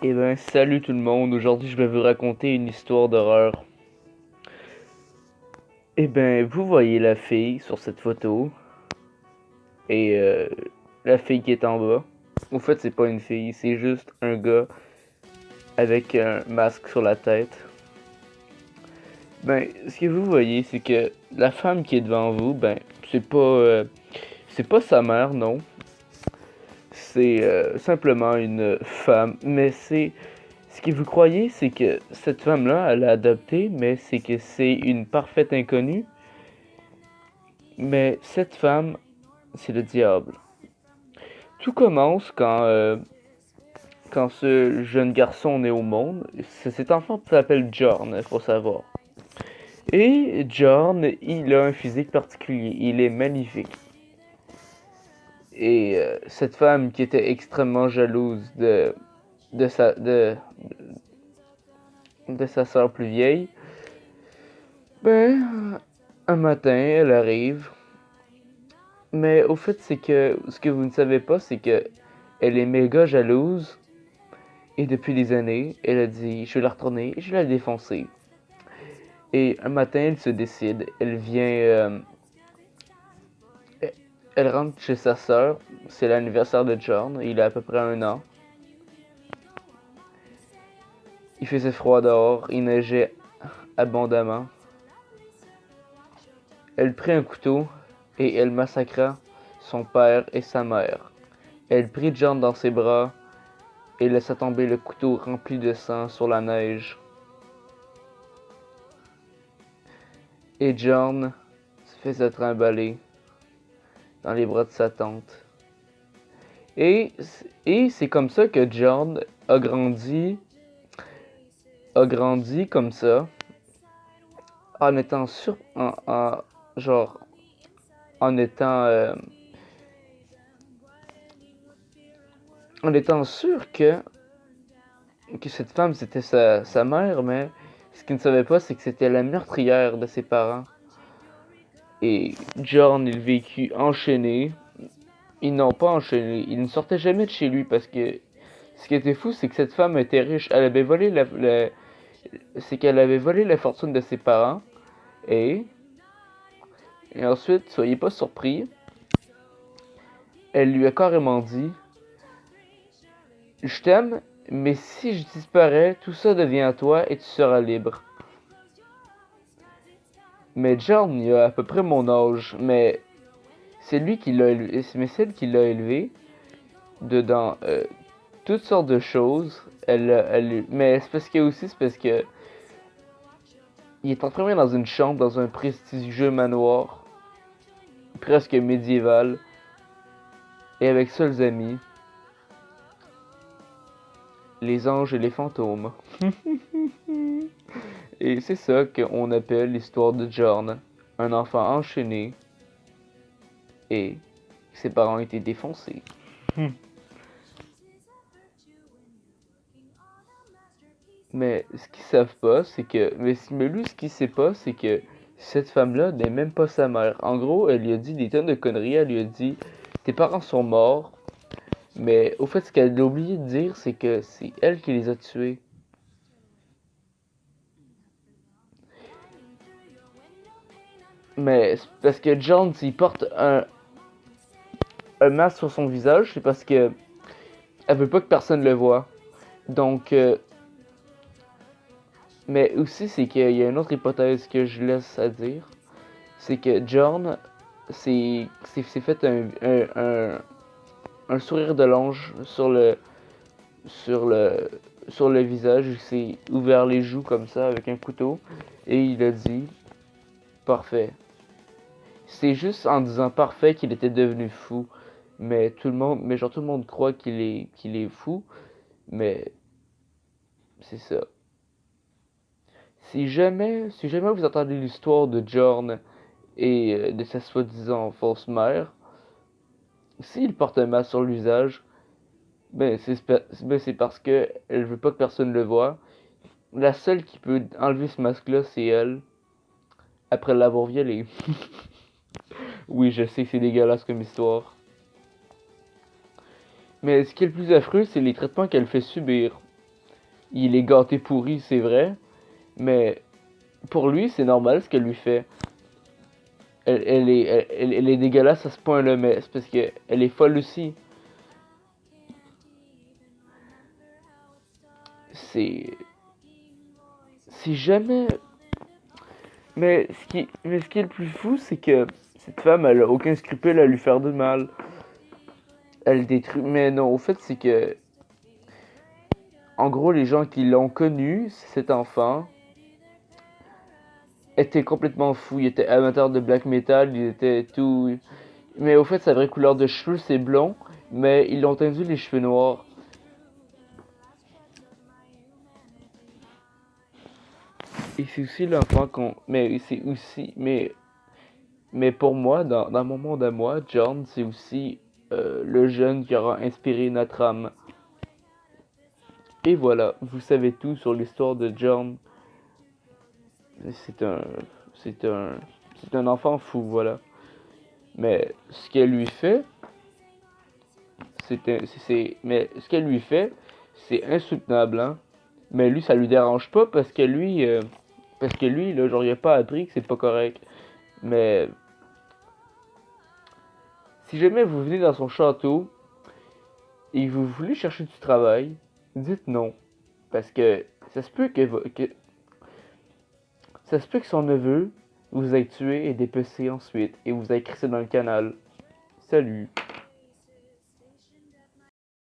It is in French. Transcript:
Eh ben, salut tout le monde. Aujourd'hui, je vais vous raconter une histoire d'horreur. Eh ben, vous voyez la fille sur cette photo et la fille qui est en bas. Au fait, c'est pas une fille, c'est juste un gars avec un masque sur la tête. Ben, ce que vous voyez, c'est que la femme qui est devant vous, ben, c'est pas sa mère, non. C'est simplement une femme, mais c'est ce que vous croyez, c'est que cette femme-là, elle a adopté, mais c'est que c'est une parfaite inconnue. Mais cette femme, c'est le diable. Tout commence quand ce jeune garçon naît au monde. Cet enfant s'appelle John, il faut savoir. Et John, il a un physique particulier. Il est magnifique. Et cette femme qui était extrêmement jalouse de sa, de sa sœur plus vieille, ben, un matin, elle arrive. Mais au fait, c'est que ce que vous ne savez pas, c'est que elle est méga jalouse. Et depuis des années, elle a dit, je vais la retourner, je vais la défoncer. Et un matin, elle se décide, elle rentre chez sa sœur, c'est l'anniversaire de John, il a à peu près 1 an. Il faisait froid dehors, il neigeait abondamment. Elle prit un couteau et elle massacra son père et sa mère. Elle prit John dans ses bras et laissa tomber le couteau rempli de sang sur la neige. Et John se faisait trimballer dans les bras de sa tante. Et, et c'est comme ça que John a grandi comme ça, en étant sûr, genre, en étant, en étant sûr que cette femme c'était sa mère, mais ce qu'il ne savait pas, c'est que c'était la meurtrière de ses parents. Et John, il vécut enchaîné. Ils n'ont pas enchaîné. Il ne sortait jamais de chez lui parce que ce qui était fou, c'est que cette femme était riche. Elle avait volé c'est qu'elle avait volé la fortune de ses parents. Et, et ensuite, soyez pas surpris, elle lui a carrément dit, je t'aime, mais si je disparais, tout ça devient à toi et tu seras libre. Mais John, il a à peu près mon âge, mais c'est lui qui l'a élevé, mais celle qui l'a élevé dedans toutes sortes de choses. Mais c'est parce que aussi, c'est parce que il est enfermé dans une chambre, dans un prestigieux manoir, presque médiéval, et avec seuls amis, les anges et les fantômes. Et c'est ça qu'on appelle l'histoire de John, un enfant enchaîné et ses parents étaient défoncés. Mais ce qu'ils savent pas, c'est que. Mais lui, ce qu'il sait pas, c'est que cette femme-là n'est même pas sa mère. En gros, elle lui a dit des tonnes de conneries. Elle lui a dit tes parents sont morts. Mais au fait, ce qu'elle a oublié de dire, c'est que c'est elle qui les a tués. Mais parce que John, s'il porte un masque sur son visage, c'est parce que elle veut pas que personne le voie. Donc, mais aussi, c'est qu'il y a une autre hypothèse que je laisse à dire. C'est que John s'est fait un sourire de l'ange sur le, sur le visage. Il s'est ouvert les joues comme ça avec un couteau. Et il a dit parfait. C'est juste en disant parfait qu'il était devenu fou. Mais tout le monde croit qu'il est fou. Mais c'est ça. Si jamais vous entendez l'histoire de John et de sa soi-disant fausse mère, s'il porte un masque sur le visage, ben c'est parce que elle veut pas que personne le voie. La seule qui peut enlever ce masque-là, c'est elle, après l'avoir violé. Oui, je sais que c'est dégueulasse comme histoire. Mais ce qui est le plus affreux, c'est les traitements qu'elle fait subir. Il est gâté pourri, c'est vrai, mais pour lui, c'est normal ce qu'elle lui fait. Elle est dégueulasse à ce point-là, mais c'est parce qu'elle est folle aussi. C'est. C'est jamais. Mais ce qui est le plus fou, c'est que cette femme, elle a aucun scrupule à lui faire de mal. Elle détruit. Mais non, au fait, c'est que. En gros, les gens qui l'ont connu, cet enfant, était complètement fou. Il était amateur de black metal, il était tout. Mais au fait, sa vraie couleur de cheveux, c'est blond, mais ils l'ont tendu les cheveux noirs. Et c'est aussi l'enfant qu'on. Mais c'est aussi. Mais pour moi, dans mon monde à moi, John, c'est aussi le jeune qui aura inspiré notre âme. Et voilà, vous savez tout sur l'histoire de John. C'est un. C'est un. C'est un enfant fou, voilà. Mais ce qu'elle lui fait, mais ce qu'elle lui fait, c'est insoutenable, hein. Mais lui, ça lui dérange pas parce que lui, là, genre, il a pas appris que c'est pas correct. Mais si jamais vous venez dans son château et que vous voulez chercher du travail, dites non. Parce que ça se peut que son neveu vous ait tué et dépecé ensuite et vous ait crissé dans le canal. Salut.